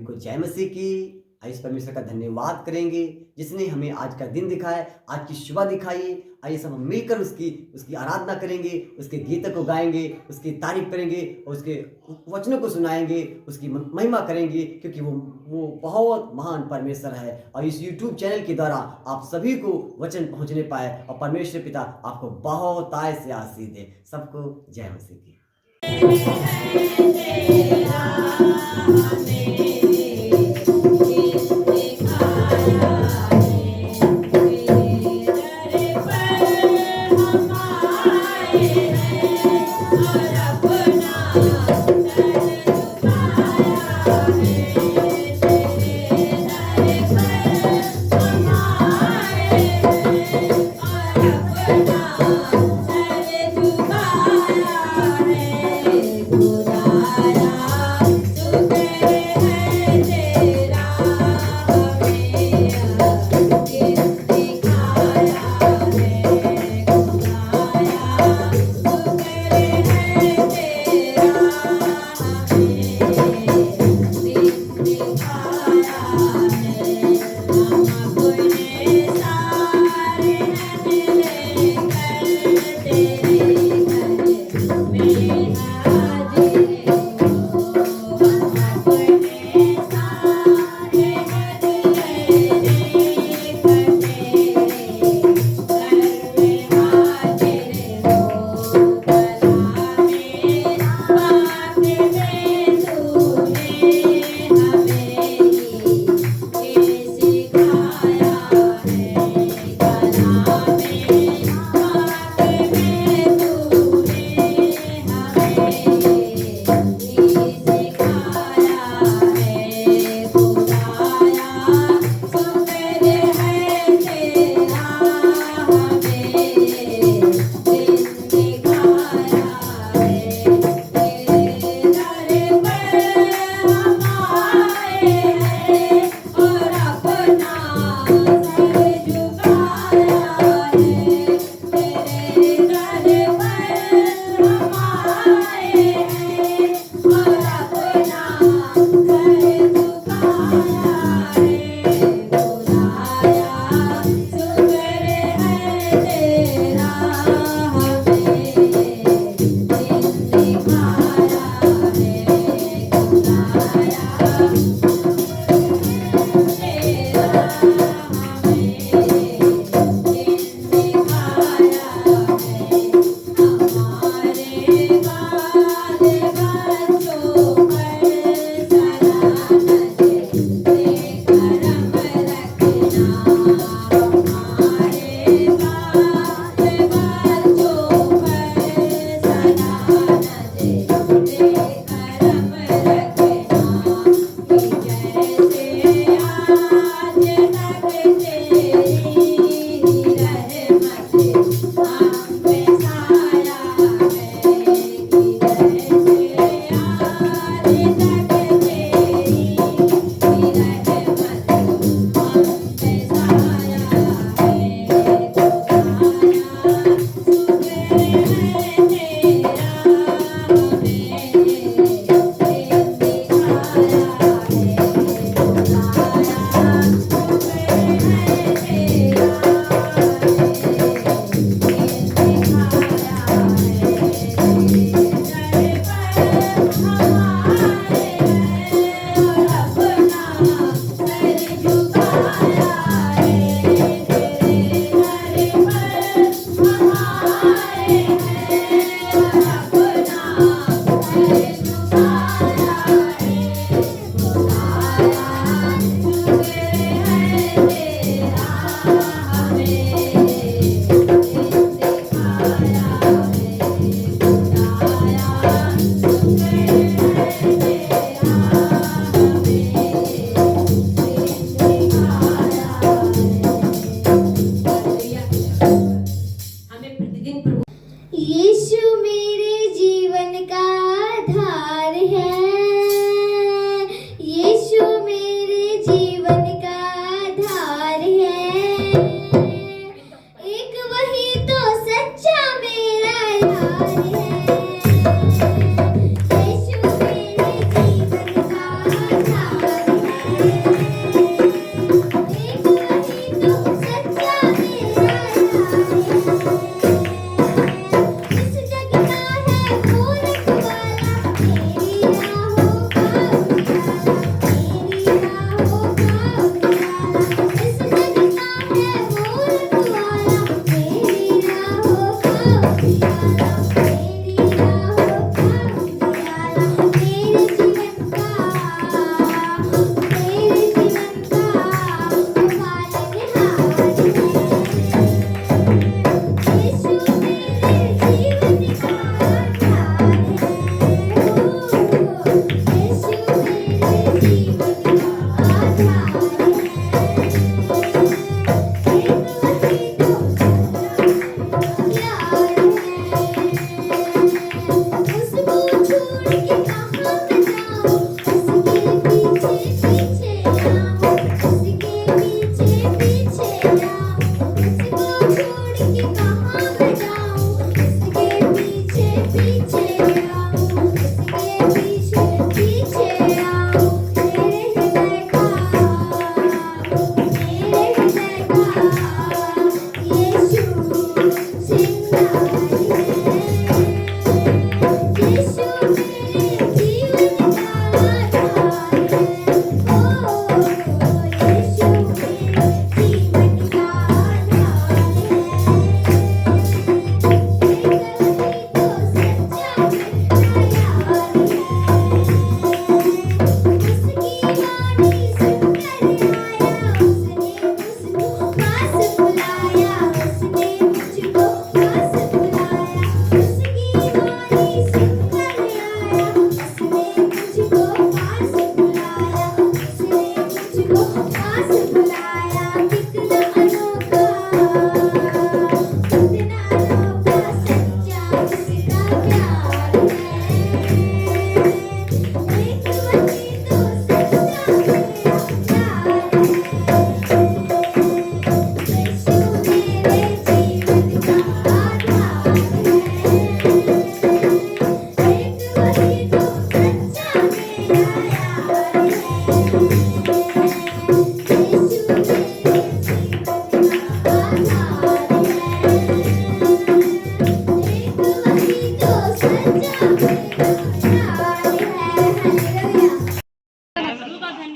को जय मसीह की। आइए इस परमेश्वर का धन्यवाद करेंगे जिसने हमें आज का दिन दिखाया, आज की सुबह दिखाई है। आइए सब हम मिलकर उसकी उसकी आराधना करेंगे, उसके गीतों को गाएंगे, उसकी तारीफ करेंगे और उसके वचनों को सुनाएंगे, उसकी महिमा करेंगे, क्योंकि वो बहुत महान परमेश्वर है। और इस यूट्यूब चैनल के द्वारा आप सभी को वचन पहुंचने पाए और परमेश्वर पिता आपको बहुत आय से आशीष दे। सबको जय मसीह की।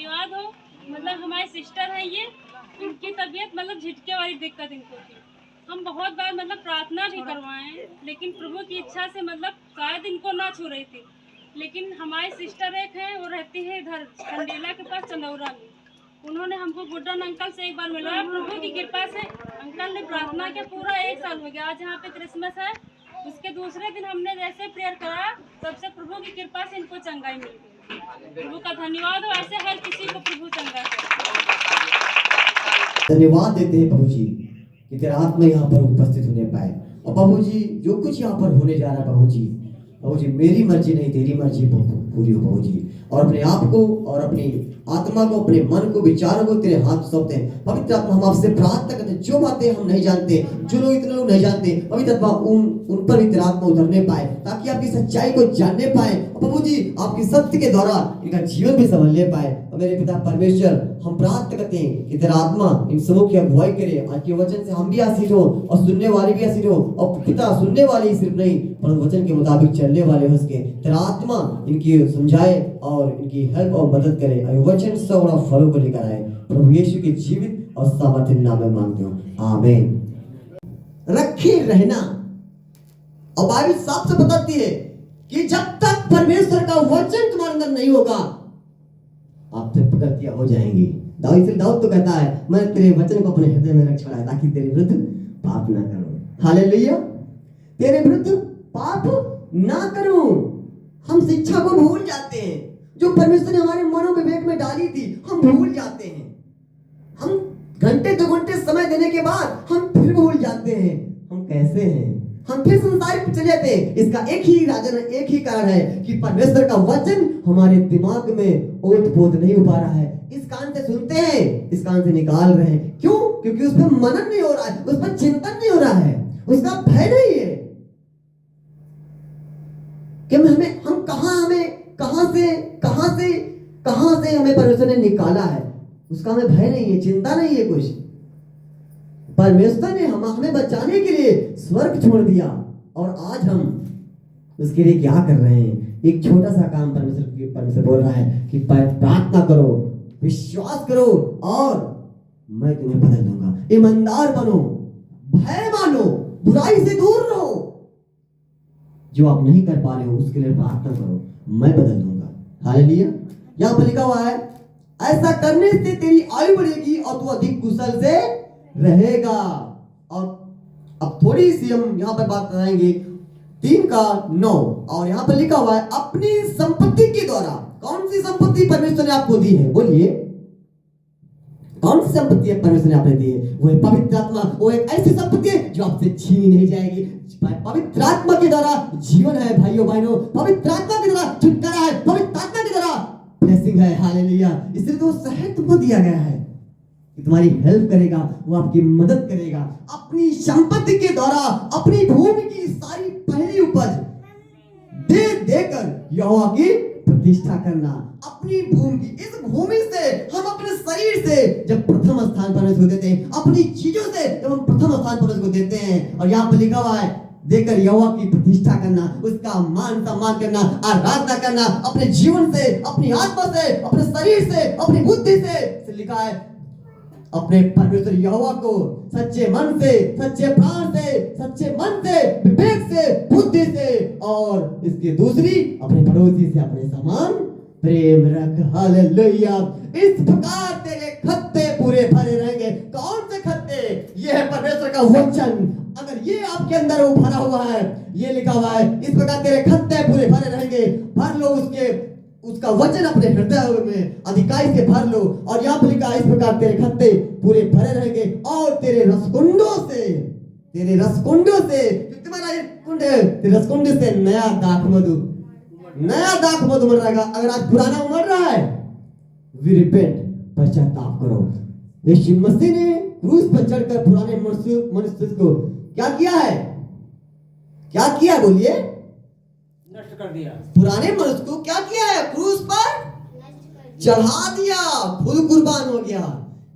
धन्यवाद हो। मतलब हमारी सिस्टर है ये, इनकी तबीयत मतलब झटके वाली दिक्कत इनको थी। हम बहुत बार मतलब प्रार्थना भी करवाए हैं, लेकिन प्रभु की इच्छा से मतलब शायद इनको ना छू रही थी। लेकिन हमारी सिस्टर एक है, वो रहती है इधर खंडेला के पास चंदौरा में। उन्होंने हमको गुड्डन अंकल से एक बार मिलवाया। प्रभु की कृपा से अंकल ने प्रार्थना के पूरा 1 साल हो गया। आज यहाँ पे क्रिसमस है, उसके दूसरे दिन हमने जैसे प्रेयर करा, तब से प्रभु की कृपा से इनको चंगाई मिल गई। प्रभु का धन्यवाद हो, ऐसे हर किसी को प्रभु चंगा करे। धन्यवाद देते हैं प्रभु जी कि तेरा आत्मा यहाँ पर उपस्थित होने पाए। और प्रभु जी जो कुछ यहाँ पर होने जा रहा है प्रभु जी मेरी मर्जी नहीं तेरी मर्जी पूरी हो प्रभु जी। और अपने आप को और अपनी आत्मा को, अपने मन को, विचारों को तेरे हाथ सौंपते हैं। पवित्र आत्मा हम आपसे प्रार्थना करते हैं, जो बातें हम नहीं जानते, जो लोग इतने लोग नहीं जानते, पवित्र आत्मा उन पर भी तेरा आत्मा उतरने पाए, ताकि आपकी सच्चाई को जानने पाए। प्रभु जी आपकी सत्य के द्वारा इनका जीवन भी संभलने पाए। और मेरे पिता परमेश्वर हम प्रार्थना करते हैं कि तेरा आत्मा इन सबों की अगुवाई करे। आज के वचन से हम भी आशीष हो और सुनने वाले भी आशीष हो। और पिता सुनने वाले ही सिर्फ नहीं, पर वचन के मुताबिक चलने वाले हो सके। तेरा आत्मा इनकी समझाए और इनकी हेल्प और मदद करे, वचन से बड़ा फलों को लेकर आए। प्रभु यीशु के जीवित और सामर्थ्य नाम में मांगते हो, आमीन। रखे रहना। और बाइबल साफ से बताती है कि जब तक परमेश्वर का वचन तुम्हारे अंदर नहीं होगा, आपसे गलतियां हो जाएंगी। दाऊद तो कहता है, मैं तेरे वचन को अपने हृदय में रख छोड़ा है, ताकि तेरे विरुद्ध पाप ना करूं। हालेलुया, तेरे विरुद्ध पाप ना करूं। हम शिक्षा को भूल जाते हैं, जो परमेश्वर ने हमारे मनो विवेक में डाली थी, हम भूल जाते हैं। हम घंटे 2 घंटे समय देने के बाद हम फिर भूल जाते हैं हम कैसे हैं। हम फिर संसार पे चले जाते हैं। इसका एक ही कारण है कि परमेश्वर का वचन हमारे दिमाग में ओत-पोत नहीं हो पा रहा है। इस कान से सुनते हैं, इस कान से निकाल रहे हैं। क्यों? क्योंकि उस पर मनन नहीं हो रहा है, उस पर चिंतन नहीं हो रहा है, उसका भय नहीं है कि हम कहां से हमें परमेश्वर ने निकाला है। उसका हमें भय नहीं है, चिंता नहीं है कुछ। परमेश्वर ने हमें बचाने के लिए स्वर्ग छोड़ दिया, और आज हम उसके लिए क्या कर रहे हैं? एक छोटा सा काम परमेश्वर बोल रहा है कि प्रार्थना करो, विश्वास करो, और मैं तुम्हें बदल दूंगा। ईमानदार बनो, भय मानो, बुराई से दूर रहो। जो आप नहीं कर पा रहे हो उसके लिए प्रार्थना करो, मैं बदल दूंगा। हालेलुया। यहाँ पर लिखा हुआ है, ऐसा करने से तेरी आयु बढ़ेगी और तू अधिक कुशल से रहेगा। और अब थोड़ी सी हम यहाँ पर बात कराएंगे 3:9, और यहाँ पर लिखा हुआ है, अपनी संपत्ति के द्वारा। कौन सी संपत्ति परमेश्वर ने आपको दी है? बोलिए, कौन सी संपत्ति है परमेश्वर ने आपने दी है? वो है पवित्र आत्मा। वो एक ऐसी संपत्ति है जो आपसे छीनी नहीं जाएगी। पवित्र आत्मा के द्वारा जीवन है भाइयों बहनों, पवित्र आत्मा के द्वारा छुटकारा है, पवित्र आत्मा के द्वारा ब्लेसिंग है। हालेलुया। इसलिए तो शहर तुमको दिया गया है कि तुम्हारी हेल्प करेगा, वो आपकी मदद करेगा। अपनी संपत्ति के द्वारा अपनी भूमि की सारी पहली उपज दे देकर यहोवा की प्रतिष्ठा करना। अपनी भूमि की, इस भूमि से, हम अपने शरीर से जब प्रथम स्थान पर उसको देते हैं, अपनी चीजों से जब हम प्रथम स्थान पर उसको देते हैं, और यहाँ पर लिखा हुआ है, देकर यहोवा की प्रतिष्ठा करना, उसका मान सम्मान करना, आराधना करना, अपने जीवन से, अपनी आत्मा से, अपने शरीर से, अपनी बुद्धि से लिखा है, अपने परमेश्वर यहोवा को सच्चे मन से, सच्चे प्राण से, सच्चे मन से, विवेक से, बुद्धि से, और इसकी दूसरी अपने पड़ोसी से अपने समान प्रेम रख। हालेलुया। इस प्रकार तेरे खत्ते पूरे भरे रहेंगे। कौन से खत्ते? ये है परमेश्वर का वचन। अगर ये आपके अंदर भरा हुआ है, ये लिखा हुआ है, इस प्रकार तेरे खत्ते पूरे भरे रहेंगे। भर लो उसका वचन अपने हृदय में, अधिकाई से भर लो। और यहाँ पर लिखा है, इस प्रकार तेरे खत्ते पूरे भरे रहेंगे, और तेरे रसकुंडों से तुम्हारा ये कुंड है, तेरे रसकुंड से नया दाख मधु उमड़ रहेगा। अगर आज पुराना उमड़ रहा है, वी रिपेंट, पश्चाताप करो। यीशु मसीह ने क्रूस पर चढ़कर पुराने मनुष्य को क्या किया है? क्या किया? बोलिए, नष्ट कर दिया। पुराने मनुष्य को क्या किया है? क्रूस पर चढ़ा दिया, खुद कुर्बान हो गया।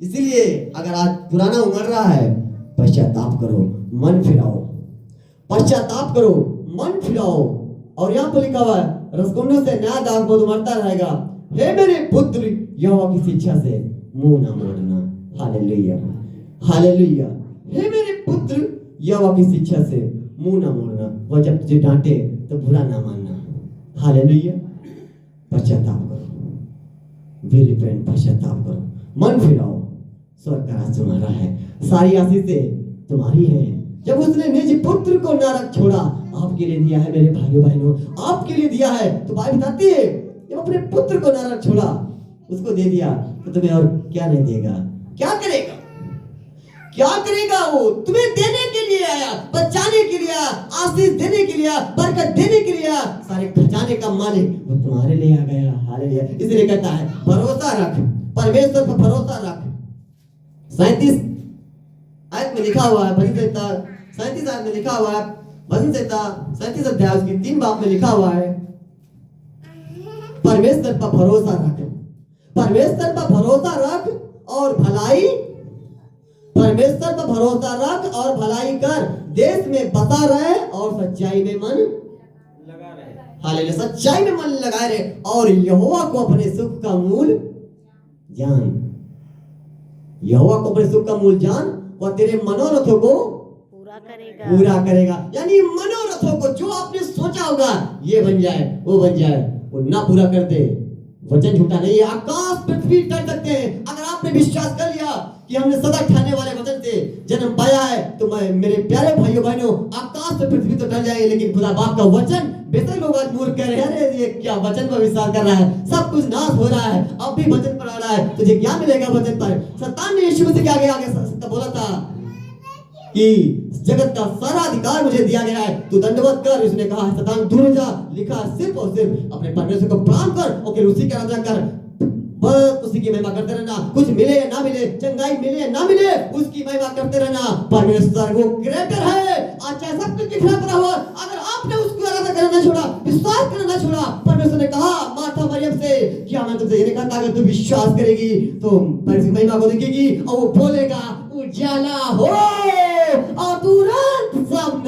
इसलिए अगर आज पुराना उमड़ रहा है, पश्चाताप करो, मन फिराओ, पश्चाताप करो, मन फिराओ। और यहाँ पर लिखा हुआ है, रसकुंडों से नया दाख मधु उमड़ता रहेगा। हे मेरे पुत्र यहोवा की शिक्षा से मुंह ना मोड़ना। Hallelujah, hallelujah. हे मेरे पुत्र यहोवा की शिक्षा से मुंह ना मोड़ना। वह जब तुझे डांटे तो बुरा ना मानना। हालेलुया। पश्चाताप करो, वी रिपेंट, पश्चाताप करो, मन फिराओ, स्वर्ग का राज तुम्हारा है, सारी आशीषें तुम्हारी हैं। जब उसने निज पुत्र को ना रख छोड़ा, आपके लिए दिया है मेरे भाइयों बहनों, आपके लिए दिया है। तो बाइबल बताती है जब अपने पुत्र को ना रख छोड़ा, उसको दे दिया, तो तुम्हें और क्या नहीं देगा? क्या करेगा? क्या करेगा? वो तुम्हें देने के लिए आया, बचाने के लिए आया, आशीष देने के लिए आया, बरकत देने के लिए आया। सारे खजाने का मालिक वो तुम्हारे लिए आ गया। हालेलुया। इसलिए कहता है भरोसा रख, परमेश्वर पर भरोसा रख। 37 आयत में लिखा हुआ है, भजन संहिता 37 आयत में लिखा हुआ है, भजन संहिता 37 अध्याय उसकी 3 बाब में लिखा हुआ है, परमेश्वर पर भरोसा रख, परमेश्वर पर भरोसा रख और भलाई, परमेश्वर पर भरोसा रख और भलाई कर, देश में बसा रहे और सच्चाई में मन लगा रहे। हालेलुया। सच्चाई में मन लगाए रहे और यहोवा को अपने सुख का मूल जान। यहोवा को अपने सुख का मूल जान, वह तेरे मनोरथों को पूरा करेगा। यानी मनोरथों को जो आपने सोचा होगा ये बन जाए, वो बन जाए, वो ना पूरा कर दे। वचन झूठा नहीं है। आकाश पृथ्वी टल सकते हैं, अगर आपने विश्वास कर लिया कि हमने सदा ठाने वाले वचन से जन्म पाया है, तो मैं मेरे प्यारे भाइयों बहनों, आकाश पे पृथ्वी तो टल जाएगी, लेकिन खुदा बाप का वचन, बेशक लोग आज मूर्ख कह रहे हैं, अरे ये क्या वचन पर विश्वास कर रहा है, सब कुछ नाश हो रहा है, अब भी वचन पर आ रहा है, तुझे क्या मिलेगा वचन पर? शैतान ने यीशु मसीह के आगे आगे बोला था कि जगत का सारा अधिकार मुझे दिया गया है, तू दंडवत कर। उसने कहा शैतान दूर जा, लिखा सिर्फ और सिर्फ अपने परमेश्वर को प्रणाम कर और फिर उसी की आराधना कर, बस उसी की महिमा करते रहना। कुछ मिले या ना मिले, चंगाई मिले या ना मिले, उसकी महिमा करते रहना। परमेश्वर वो क्रिएटर है, आज चाहे सब कुछ दिखना पड़ा हो, अगर आपने उसकी आराधना करना छोड़ा, विश्वास करना छोड़ा, परमेश्वर ने कहा मार्था मरियम से, क्या मैं तुझसे ये नहीं कहता अगर तू विश्वास करेगी तो महिमा को देखेगी और वो बोलेगा उजाला हो और तुरंत सब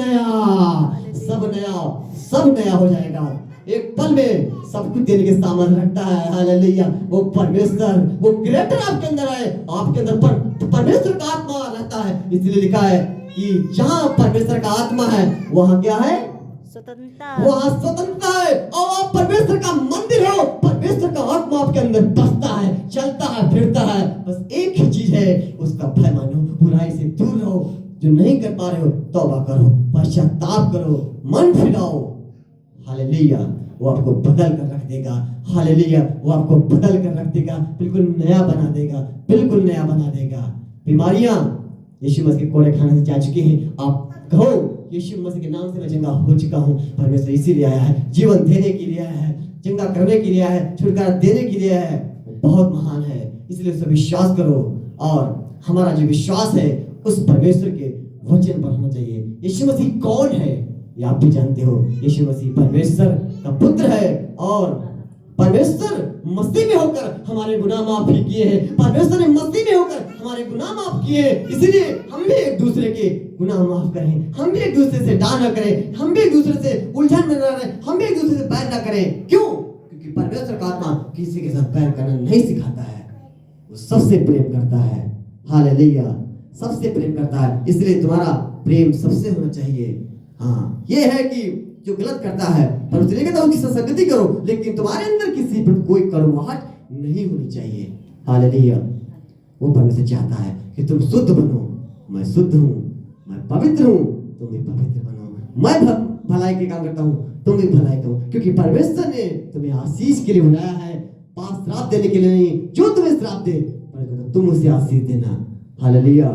नया हो जाएगा। एक पल में सब कुछ देने के सामर्थ्य रखता है। हालेलुया। वो परमेश्वर, वो क्रिएटर आपके अंदर है, आपके अंदर परमेश्वर का आत्मा रहता है। इसलिए लिखा है कि जहां परमेश्वर का आत्मा है वहां क्या है? स्वतंत्रता। वहां स्वतंत्रता है। और आप परमेश्वर का मंदिर हो, परमेश्वर का आत्मा आपके अंदर बसता है, चलता है, फिरता है। बस एक ही चीज है, उसका भय मानो, बुराई से दूर रहो। जो नहीं कर पा रहे हो तौबा करो, पश्चाताप करो, मन फिराओ। हालेलुया। वो आपको बदल कर रख देगा। हालेलुया। वो आपको बदल कर रख देगा, बिल्कुल नया बना देगा, बिल्कुल नया बना देगा। बीमारियां यीशु मसीह के कोड़े खाने से जा चुकी हैं। आप कहो यीशु मसीह के नाम से मैं चंगा हो चुका हूँ। परमेश्वर इसीलिए आया है, जीवन देने के लिए आया है, चंगा करने के लिए आया है, छुटकारा देने के लिए आया है। वो बहुत महान है, इसलिए उस पर विश्वास करो। और हमारा जो विश्वास है उस परमेश्वर के वचन पर होना चाहिए। यीशु मसीह कौन है ये आप भी जानते हो। यीशु मसीह परमेश्वर का पुत्र है और परमेश्वर मसीह में होकर हमारे गुनाह माफ भी किए हैं। परमेश्वर ने मसीह में होकर हमारे गुनाह माफ किए हैं। इसलिए हम भी एक दूसरे के गुनाह माफ करें, हम भी एक दूसरे से डाह न करें, हम भी एक दूसरे से उलझन में न रहें, हम भी एक दूसरे से बैर न करें। क्यों? क्योंकि परमेश्वर का आत्मा किसी के साथ बैर करना नहीं सिखाता है, वो सबसे प्रेम करता है। हालेलुया। सबसे प्रेम करता है, इसलिए तुम्हारा प्रेम सबसे होना चाहिए। हाँ, ये है कि जो गलत करता है पर उसने कहता उसकी संगति करो, लेकिन तुम्हारे अंदर किसी पर कोई कड़वाहट नहीं होनी चाहिए। हालेलुया। वो परमेश्वर चाहता है कि तुम शुद्ध बनो। मैं शुद्ध हूँ, मैं पवित्र हूँ, तुम भी पवित्र बनो। मैं भलाई के काम करता हूँ, तुम भी भलाई करो, क्योंकि परमेश्वर ने तुम्हें आशीष के लिए बुलाया है, पास श्राप देने के लिए नहीं। जो तुम्हें श्राप दे तुम उसे आशीष देना। हालेलुया।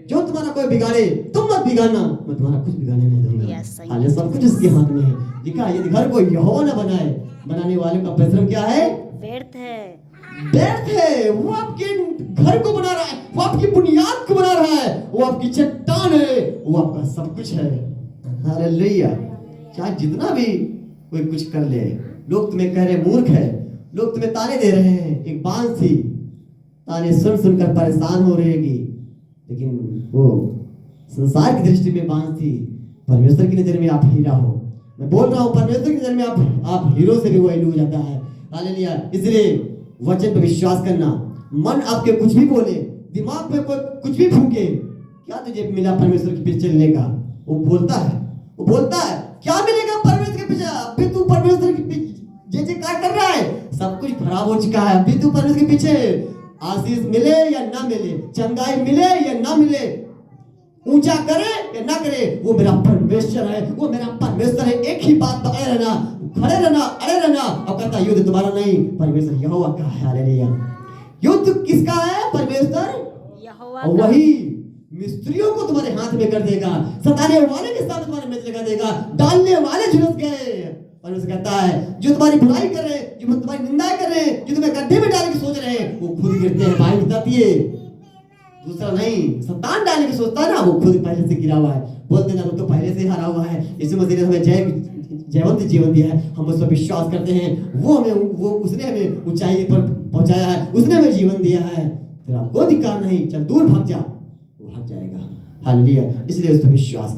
जो तुम्हारा कोई बिगाड़े तुम मत बिगाड़ना, मैं तुम्हारा कुछ बिगाड़ने नहीं दूंगा। हालेलुया। सब कुछ उसके हाथ में है। लिखा यदि घर को यहोवा न बनाए, बनाने वाले का परिश्रम क्या है? व्यर्थ है। व्यर्थ है। वो आपके घर को बना रहा है, वो आपकी बुनियाद को बना रहा है, वो आपकी चट्टान है, वो आपका सब कुछ है। हालेलुया। चाहे जितना भी कोई कुछ कर ले, लोग तुम्हें कह रहे मूर्ख है, लोग तुम्हें ताने दे रहे हैं। एक बांस थी, ताने सुन सुनकर परेशान हो रहेगी, लेकिन वो संसार की दृष्टि में बांस थी, परमेश्वर की नजर में आप हीरा हो। मैं बोल रहा हूँ परमेश्वर की नजर में आप हीरो से भी वैल्यू हो जाता है। हालेलुया। इसलिए वचन पे विश्वास करना। मन आपके कुछ भी बोले, दिमाग में कोई कुछ भी फूके, क्या तुझे मिला परमेश्वर के पीछे चलने का? वो बोलता है क्या मिलेगा परमेश्वर के पीछे? अभी तू परमेश्वर के पीछे जे क्या कर रहा है? सब कुछ खराब हो चुका है, अभी तू परमेश्वर के पीछे। आशीष मिले या ना मिले, चंगाई मिले या ना मिले, ऊंचा करे या ना करे, वो मेरा परमेश्वर है, वो मेरा परमेश्वर है। एक ही बात पे अड़े रहना, खड़े रहना, अड़े रहना। और कहता युद्ध तुम्हारा नहीं, परमेश्वर यहोवा का है। हालेलुया। युद्ध किसका है? परमेश्वर यहोवा का। वही मिस्त्रियों को तुम्हारे हाथ में कर देगा, सताने वाले के साथ तुम्हारे मेज लगा देगा, डालने वाले झुलस गए। परमेश्वर कहता है जो तुम्हारी बुराई कर रहे हैं, जो तुम्हारी निंदा कर रहे हैं, जो तुम्हें गड्ढे में डालने की सोच रहे हैं, वो खुद गिरते हैं। बाइबल बताती है, दूसरा नहीं। शैतान डालने की सोचता है ना, वो खुद पहले से गिरा हुआ है। बोलते ना वो तो पहले से हारा हुआ है। यीशु मसीह ने हमें जयवंत जीवन दिया है, हम उस पर विश्वास करते हैं। उसने हमें ऊंचाई पर पहुंचाया है, उसने हमें जीवन दिया है। तेरा कोई अधिकार नहीं, चल दूर भाग जा, वो भाग जाएगा। हालेलुया। इसलिए उस पर विश्वास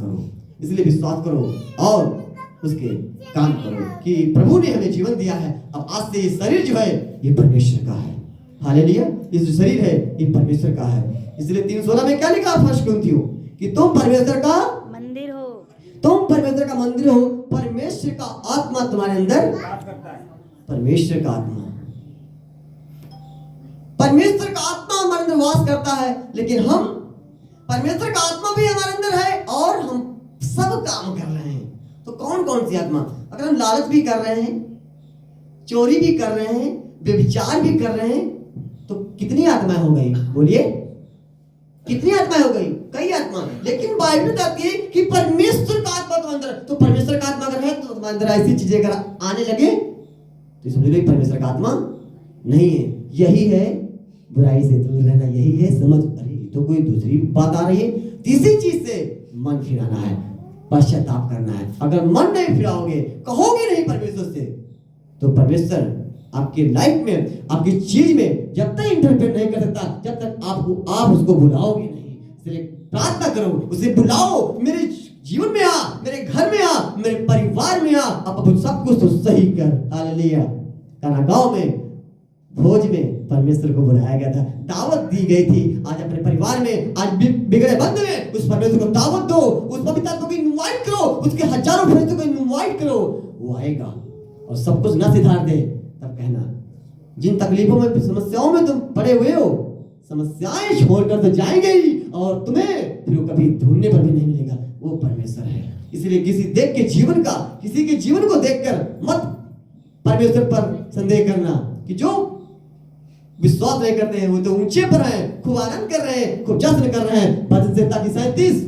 करो और उसके काम करो कि प्रभु ने हमें जीवन दिया है। अब आज से ये शरीर जो है ये परमेश्वर का है। हालेलुया। ये जो शरीर है ये परमेश्वर का है। इसलिए 3:16 में क्या लिखा? फर्स्ट कुरिन्थियों कि तुम परमेश्वर का मंदिर हो, तुम परमेश्वर का मंदिर हो, परमेश्वर का आत्मा तुम्हारे अंदर वास करता है। परमेश्वर का आत्मा हमारे अंदर वास करता है। लेकिन हम परमेश्वर का आत्मा भी हमारे अंदर है और हम सब काम कर रहे हैं। तो कौन कौन सी आत्मा? अगर हम लालच भी कर रहे हैं, चोरी भी कर रहे हैं, व्यभिचार भी कर रहे हैं, तो कितनी आत्माएं हो गई? बोलिए, कितनी आत्माएं हो गई? कई आत्मा। लेकिन बाइबल कहती है कि परमेश्वर का आत्मा तो अंदर। तो परमेश्वर का आत्मा अगर है तो तुम्हारे अंदर ऐसी चीजें अगर आने लगे तो समझ लो परमेश्वर का आत्मा नहीं है। यही है बुराई से दूर रहना, यही है समझ। अरे तो कोई दूसरी बात आ रही है। तीसरी चीज से मन फिराना है, पश्चाताप करना है। अगर मन नहीं फिराओगे, कहोगे नहीं परमेश्वर से, तो परमेश्वर आपके लाइफ में, आपकी चीज में जब तक इंटरफेयर नहीं कर सकता, जब तक आप उसको बुलाओगे नहीं। इसलिए प्रार्थना करो, उसे बुलाओ, मेरे जीवन में आ, मेरे घर में आ, मेरे परिवार में आ, अब सब कुछ तो सही कर। हालेलुया। काना गांव में भोज में परमेश्वर को बुलाया गया था, दावत दी गई थी। आज अपने परिवार में, आज बिगड़े बंद में उस परमेश्वर को दावत दो, उस पवित्र आत्मा को इनवाइट करो, उसके हजारों फरिश्तों को इनवाइट करो। वो आएगा और सब कुछ ना सिधार दे, तब कहना जिन तकलीफों में, समस्याओं में तुम पड़े हुए हो, समस्याएं छोड़कर तो जाएंगे ही और तुम्हें फिर कभी ढूंढने पर भी नहीं मिलेगा। वो परमेश्वर है। इसलिए किसी के जीवन को देखकर मत परमेश्वर पर संदेह करना कि जो विश्वास नहीं करते हैं वो तो ऊंचे पर हैं, खूब आनंद कर रहे हैं, खूब जश्न कर रहे हैं। भजन संहिता की 37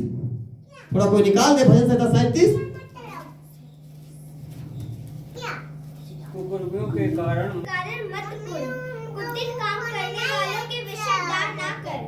थोड़ा कोई निकाल दे। भजन संहिता 37 के कारण मत कुल, कुटिल काम करने वालों के विषयदार ना कर,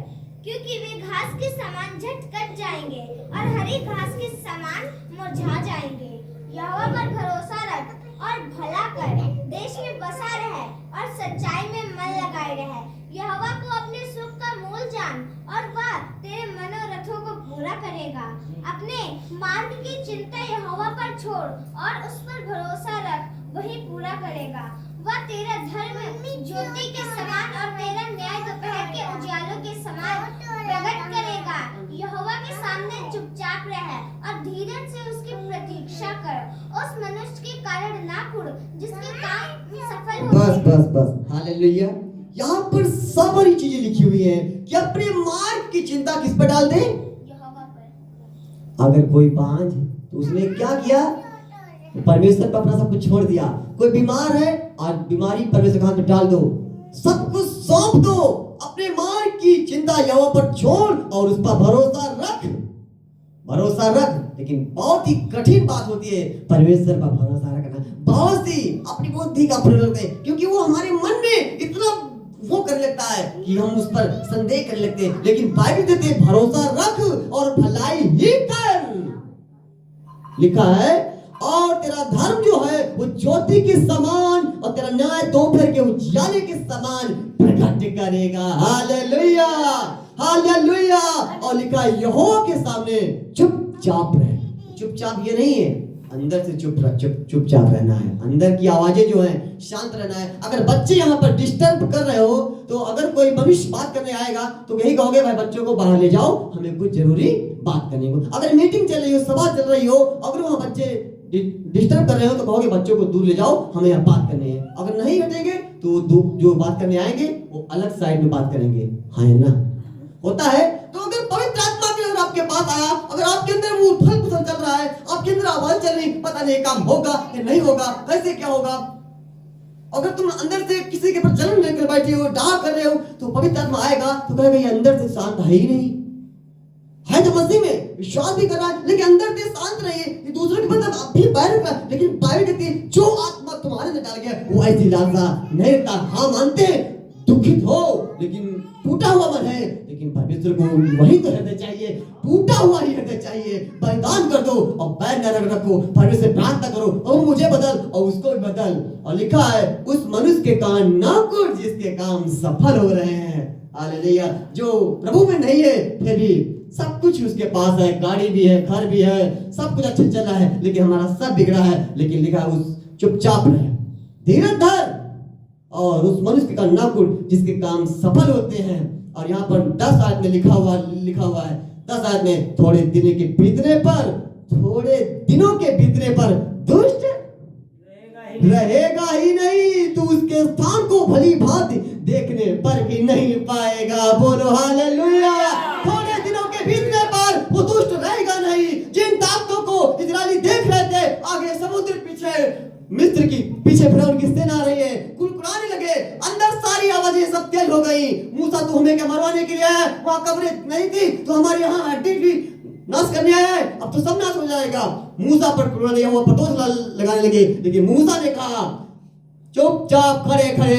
क्योंकि वे घास के समान झट कट जाएंगे और हरी घास के समान मुरझा जाएंगे। यहोवा पर भरोसा रख और भला कर, देश में बसा रह और सच्चाई में मन लगाए रह। यहोवा को अपने सुख का मूल जान और वह तेरे मनोरथों को पूरा करेगा। अपने मार्ग की चिंता यहोवा पर छोड़ और उस पर भरोसा रख, वही पूरा करेगा। वह तेरा धर्म ज्योति के समान और तेरा न्याय दोपहर के उजालों के समान प्रकट करेगा। यहोवा के सामने चुपचाप रह और धीरज से उसकी प्रतीक्षा कर। उस मनुष्य के कारण ना कुड़ जिसके काम सफल हो। बस हालेलुया। यहाँ पर सारी चीजें लिखी हुई है कि अपने मार्ग की चिंता किस पर डाल दे? यहोवा पर। अगर कोई बांझ तो उसने क्या किया? परमेश्वर पर अपना सब कुछ छोड़ दिया। कोई बीमार है, आज बीमारी परमेश्वर के हाथ में डाल दो, सब कुछ सौंप दो, अपने मार्ग की चिंता यहोवा पर छोड़ और उस पर भरोसा रख। लेकिन बहुत ही कठिन बात होती है परमेश्वर पर भरोसा रखना। बहुत सी अपनी बुद्धि का प्रयोग करते हैं, क्योंकि वो हमारे मन में इतना वो करने लगता है कि हम उस पर संदेह करने लगते हैं। लेकिन बाइबल देते हैं भरोसा रख और भलाई ही कर। लिखा है और तेरा धर्म जो है वो ज्योति के समान और तेरा न्याय दोपहर के उजाले के समान प्रकट करेगा। Hallelujah, hallelujah. और लिखा है यहोवा के सामने चुपचाप रहे। चुपचाप ये नहीं है अंदर से चुपचाप रहना है, अंदर की आवाजें जो हैं शांत रहना है। अगर बच्चे यहाँ पर डिस्टर्ब कर रहे हो तो अगर कोई मनुष्य बात करने आएगा तो यही कहोगे भाई बच्चों को बाहर ले जाओ, हमें कुछ जरूरी बात करनी है। अगर मीटिंग चल रही हो, सभा चल रही हो, अगर वहाँ बच्चे डिस्टर्ब कर रहे हो तो कहोगे बच्चों को दूर ले जाओ, हमें यहाँ बात करनी है। अगर नहीं हटेंगे तो जो बात करने आएंगे वो अलग साइड में बात करेंगे। हाँ है ना, होता है। तो अगर पवित्र आत्मा के अगर आपके पास आया, अगर आपके अंदर वो उथल पुथल चल रहा है, आपके अंदर आवाज चल रही, पता नहीं काम होगा कि नहीं होगा, कैसे क्या होगा, अगर तुम अंदर से किसी के ऊपर जलन लेकर बैठे हो, डाह कर रहे हो, तो पवित्र आत्मा आएगा तो कहेगा ये अंदर से शांत है ही नहीं, है तो मसीह में विश्वास भी कर रहा है लेकिन अंदर से शांत नहीं है, ये दूसरों के मतलब आप भी बाहर का। लेकिन बाइबल कहती है जो आत्मा तुम्हारे अंदर डाल गया वो ऐसी लालसा नहीं रखता। हाँ मानते हैं, दुखित हो लेकिन टूटा हुआ मन है, लेकिन परमेश्वर को वही तो हृदय चाहिए, टूटा हुआ ही हृदय चाहिए। बलिदान कर दो और पैर न रखो, परमेश्वर से प्रार्थना करो और मुझे बदल और उसको भी बदल। और लिखा है उस मनुष्य के कान ना कुछ जिसके काम सफल हो रहे हैं। हालेलुया। जो प्रभु में नहीं है फिर भी सब कुछ उसके पास है, गाड़ी भी है, घर भी है, सब कुछ अच्छा चल रहा है, लेकिन हमारा सब बिगड़ा है। लेकिन लिखा है उस चुपचाप रहे, धीरज धर और उस मनुष्य का ना कुछ जिसके काम सफल होते हैं। और यहाँ पर 10 आयत में लिखा हुआ है 10 आयत में थोड़े दिनों के बीतने पर दुष्ट रहेगा ही नहीं, तो उसके स्थान को भली भांति देखने पर भी नहीं पाएगा। बोलो हालेलुया। थोड़े दिनों के बीतने पर वो दुष्ट रहेगा नहीं। जिन ताकतों को इजरायली देख रहे थे, आगे समुद्र, पीछे मिस्र की, पीछे फिरौन की सेना आ रही है, कुरकुराने लगे, अंदर सारी आवाजें सब तेज हो गई। मूसा तो हमें क्या मरवाने के लिए आया, वहां कब्रें नहीं थी तो हमारे यहाँ हड्डी भी नाश करने आया है, अब तो सब नाश हो जाएगा। मूसा पर कुरकुराने वो पटोस लगाने लगे, लेकिन मूसा ने कहा चुपचाप खड़े खड़े।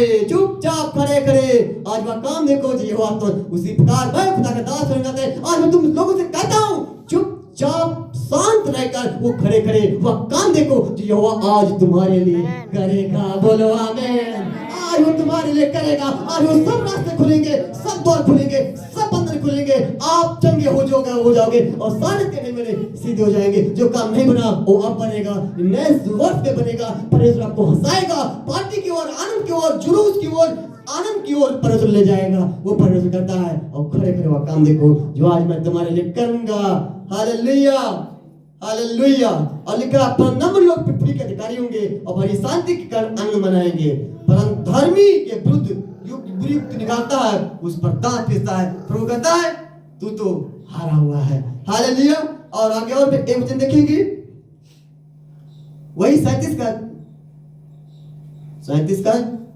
आज वह काम देखो जी, हुआ तो उसी प्रकार मैं खुदा का दास रहूंगा। आज मैं तुम लोगों से कहता हूँ चुपचाप शांत रहकर वो खड़े खड़े वह काम देखो जो यहोवा आज तुम्हारे लिए करेगा। बोलो आमीन। आज वो तुम्हारे लिए करेगा। आज वो सब रास्ते खुलेंगे, सब द्वार खुलेंगे, सब बंधन खुलेंगे, आप चंगे हो जाओगे और सारे तेरे मेरे सीधे हो जाएंगे। जो काम नहीं बना वो अब बनेगा, नए वर्ष में बनेगा। परमेश्वर आपको हंसाएगा, पार्टी की ओर, आनंद की ओर, जुलूस की ओर, आनंद की ओर परमेश्वर ले जाएगा। वो परमेश्वर करता है। और खड़े खड़े वह काम देखो जो आज मैं तुम्हारे लिए करूंगा। Hallelujah, hallelujah. और लिखा नम्र लोग पृथ्वी के अधिकारी होंगे और बड़ी शांति के कारण आनंद मनाएंगे, परंतु धर्मी के विरुद्ध युक्त निकालता है, उस पर दांत पीसता है। प्रभु कहता है तू तो हारा हुआ है। हालेलुया। और आगे और एक वचन देखेंगे, वही 37 का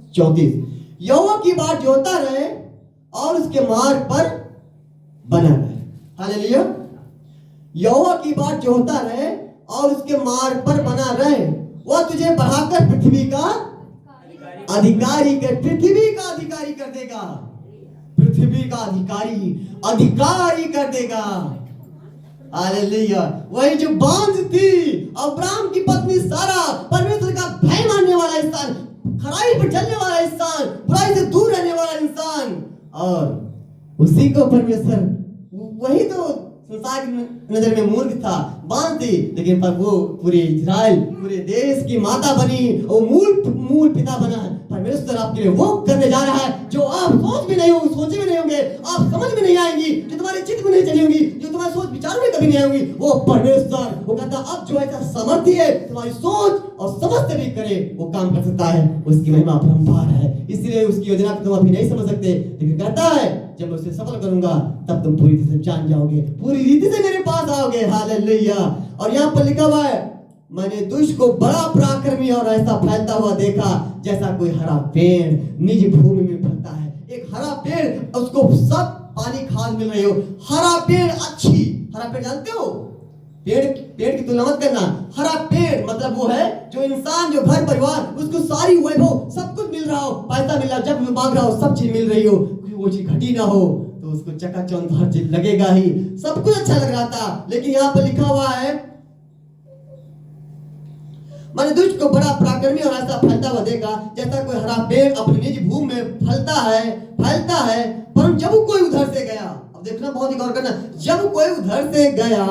34। यहोवा की बाट जोता रहे और उसके मार्ग पर बना रहे। हालेलुया। यहोवा की बाट जोता रहे और उसके मार्ग पर बना रहे, वह तुझे बढ़ाकर पृथ्वी का अधिकारी कर देगा। पृथ्वी का अधिकारी कर देगा। हालेलुया। वही जो बांझ थी, अब्राहम की पत्नी सारा, परमेश्वर का भय मानने वाला इंसान, खराई पर चलने वाला इंसान, बुराई से दूर रहने वाला इंसान, और उसी को परमेश्वर, वही तो संसार की नजर में मूर्ख था, बांझ थी, लेकिन पर वो पूरे इजराइल, पूरे देश की माता बनी, वो मूल पिता बना। परमेश्वर आपके लिए वो करने जा रहा है जो आप सोचे भी नहीं होंगे, आप समझ में नहीं आएंगी, जो तुम्हारे चित्त में नहीं चली होंगी, जो तुम्हारे सोच विचार में कभी नहीं आएंगी। वो परमेश्वर, वो कहता अब जो ऐसा समर्थी है तुम्हारी सोच और समझ से भी करे, वो काम कर सकता है। उसकी महिमा अपरंपार है, इसलिए उसकी योजना को तुम अभी नहीं समझ सकते, लेकिन कहता है जब मैं उसे सफल करूंगा तब तुम पूरी रीति से जान जाओगे, पूरी रीति से मेरे पास आओगे। हालेलुया। और यहाँ पर लिखा हुआ है, मैंने दुष्ट को बड़ा पराक्रमी और ऐसा फैलता हुआ देखा जैसा कोई हरा पेड़ निज भूमि में फलता है। एक हरा पेड़, उसको सब पानी खाद मिल रही हो, हरा पेड़, हरा पेड़ जानते हो, पेड़ की तुलना मत करना। हरा पेड़ मतलब वो है जो इंसान, जो घर परिवार, उसको सारी वैभव सब कुछ मिल रहा हो, पैसा मिल रहा, जब मांग रहा हो सब चीज मिल रही हो, वो चीज घटी ना हो, तो उसको चकाचौंध हर चीज लगेगा ही, सब कुछ अच्छा लग रहा था। लेकिन यहाँ पर लिखा हुआ है, मैंने दुष्ट को बड़ा पराक्रमी और ऐसा फैलता हुआ देखा जैसा कोई हरा पेड़ अपनी निज भूमि में फैलता है। पर जब कोई उधर से गया, अब देखना बहुत ही गौर करना, जब कोई उधर से गया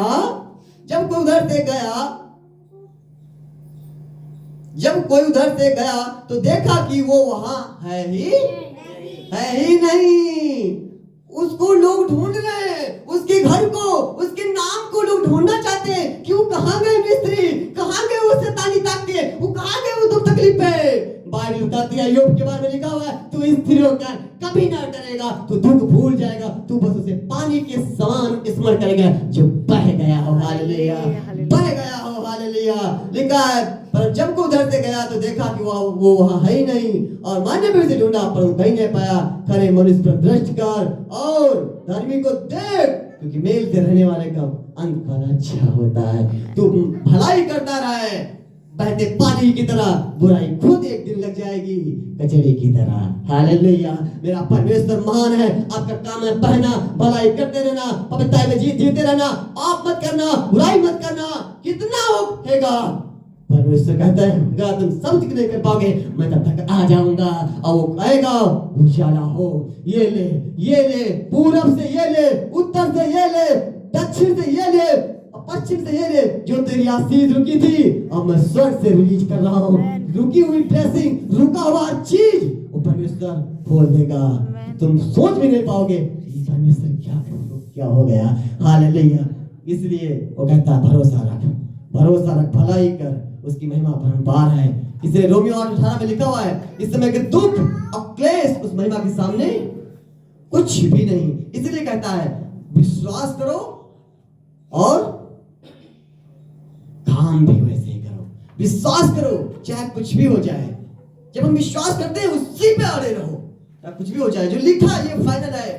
जब कोई उधर से गया तो देखा कि वो वहां है ही नहीं। उसको लोग ढूंढ रहे हैं, उसके घर को, उसके नाम को लोग ढूंढना चाहते हैं। क्यों? कहाँ गए मिस्त्री? कहाँ गए वो शैतानी ताकते? वो कहाँ गए वो दुख तकलीफ पे? बाइबल बताती है, योग के बारे में लिखा हुआ है, तू स्थिर होकर कभी ना डरेगा, तू दुख भूल जाएगा, तू बस उसे पानी के समान स्मरण करेगा जो बह गया हो। हालेलुया, बह गया हो। हालेलुया। लिखा है, पर जब को उधर से गया तो देखा कि वो वहां है ही नहीं, और मान्य भी उसे ढूंढा पर कहीं नहीं पाया। खरे मनुष्य पर दृष्टि कर और धर्मी को देख, क्योंकि मेल से रहने वाले का अंत फल अच्छा होता है। तू भलाई करता रहे बहते पानी की तरह, बुराई खुद एक दिन लग जाएगी कचड़े की तरह। हालेलुया। मेरा परमेश्वर महान है। आपका काम है बहना, भलाई करते रहना, पवित्रता में जीते रहना, पाप मत करना, बुराई मत करना। कितना होगा? परमेश्वर कहता है अगर तुम समझ के नहीं कर पाओगे, मैं तब तक आ जाऊंगा। और वो कहेगा उजाला हो, ये ले, पूरब से ये ले, उत्तर से ये ले, दक्षिण से ये ले, पश्चिम से ये ले। जो तेरी आशीष रुकी थी, अब मैं स्वर्ग से रिलीज कर रहा हूँ। रुकी हुई ब्लेसिंग, रुका हुआ चीज वो परमेश्वर खोल देगा। तुम सोच भी नहीं पाओगे परमेश्वर क्या हो गया। हालेलुया। इसलिए वो कहता भरोसा रख, भलाई कर, उसकी महिमा परम्पार है। इसलिए रोमियो 8:18 में लिखा हुआ है, इस समय के दुख और क्लेश उस महिमा के सामने कुछ भी नहीं। इसलिए कहता है विश्वास करो और काम भी वैसे ही करो। विश्वास करो चाहे कुछ भी हो जाए। जब हम विश्वास करते हैं उसी पे अड़े रहो, चाहे कुछ भी हो जाए। जो लिखा है ये फाइनल है।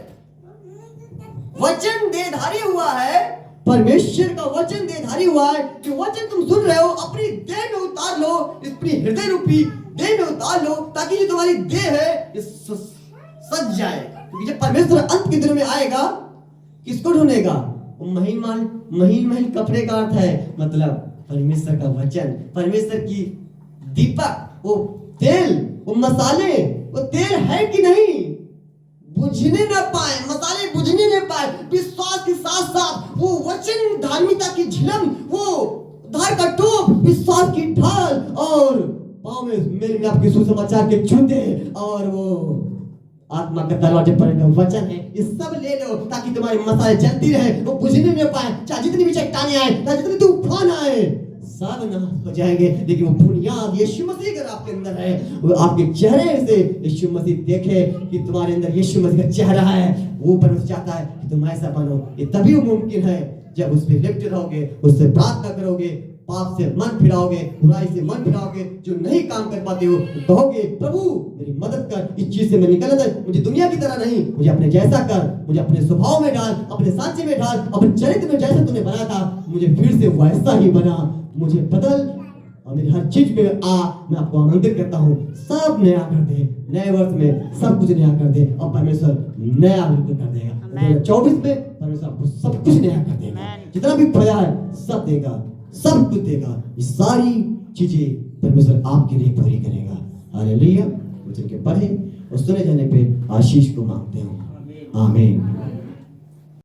वचन देहधारी हुआ है, परमेश्वर का वचन देहधारी हुआ है। जो वचन तुम सुन रहे हो अपनी देह में उतार लो, अपनी हृदय रूपी देह में उतार लो, ताकि जो तुम्हारी देह है ये सज जाए। क्योंकि जब परमेश्वर अंत के दिन में आएगा, किसको ढूंढेगा? महीन कपड़े का अर्थ है मतलब परमेश्वर का वचन, परमेश्वर की दीपक, वो तेल, वो मसाले, वो तेल है कि नहीं बुझने ना पाए, मसाले बुझने न पाए। विश्वास के साथ साथ वो वचन, धार्मिकता की झिलम, वो उद्धार का टोप, विश्वास की ढाल, और पांव में मेरे आपके सुसमाचार के जूते, और वो आत्मा का दरवाजे पर वचन है। ये सब ले लो ताकि तुम्हारी मसाले जलती रहे, वो बुझने न पाए। चाहे जितनी भी चट्टानें आए, चाहे जितनी तूफान आए, सब नाश हो जाएंगे। लेकिन वो बुनियाद यीशु मसीह अगर आपके अंदर है, वो आपके चेहरे से यीशु मसीह देखे कि तुम्हारे अंदर यीशु मसीह का चेहरा है। वो परमेश्वर चाहता है कि तुम ऐसा बनो। ये तभी मुमकिन है जब उस पर लिप्त रहोगे, उससे प्रार्थना करोगे, पाप से मन फिराओगे, बुराई से मन फिराओगे। जो नहीं काम कर पाते हो तो कहोगे प्रभु मेरी मदद कर, इस चीज से मैं निकल जाए। मुझे दुनिया की तरह नहीं, मुझे अपने जैसा कर, मुझे अपने स्वभाव में डाल, अपने साँचे में डाल, अपने चरित्र में जैसा तूने बनाया था मुझे फिर से वैसा ही बना। मुझे बदल और मेरी हर चीज में आ। मैं आपको आनंदित करता हूँ। सब नया कर दे, नए वर्ष में सब कुछ नया कर दे, और परमेश्वर नया बिल्कुल कर देगा। 2024 में परमेश्वर आपको सब कुछ नया कर देगा। जितना भी खोया है सब देगा, सब कुछ देगा। ये सारी चीजें परमेश्वर आपके लिए पूरी करेगा। हालेलुया। वचन के पढ़े और सुने जाने पे आशीष को मांगते हो। आमीन।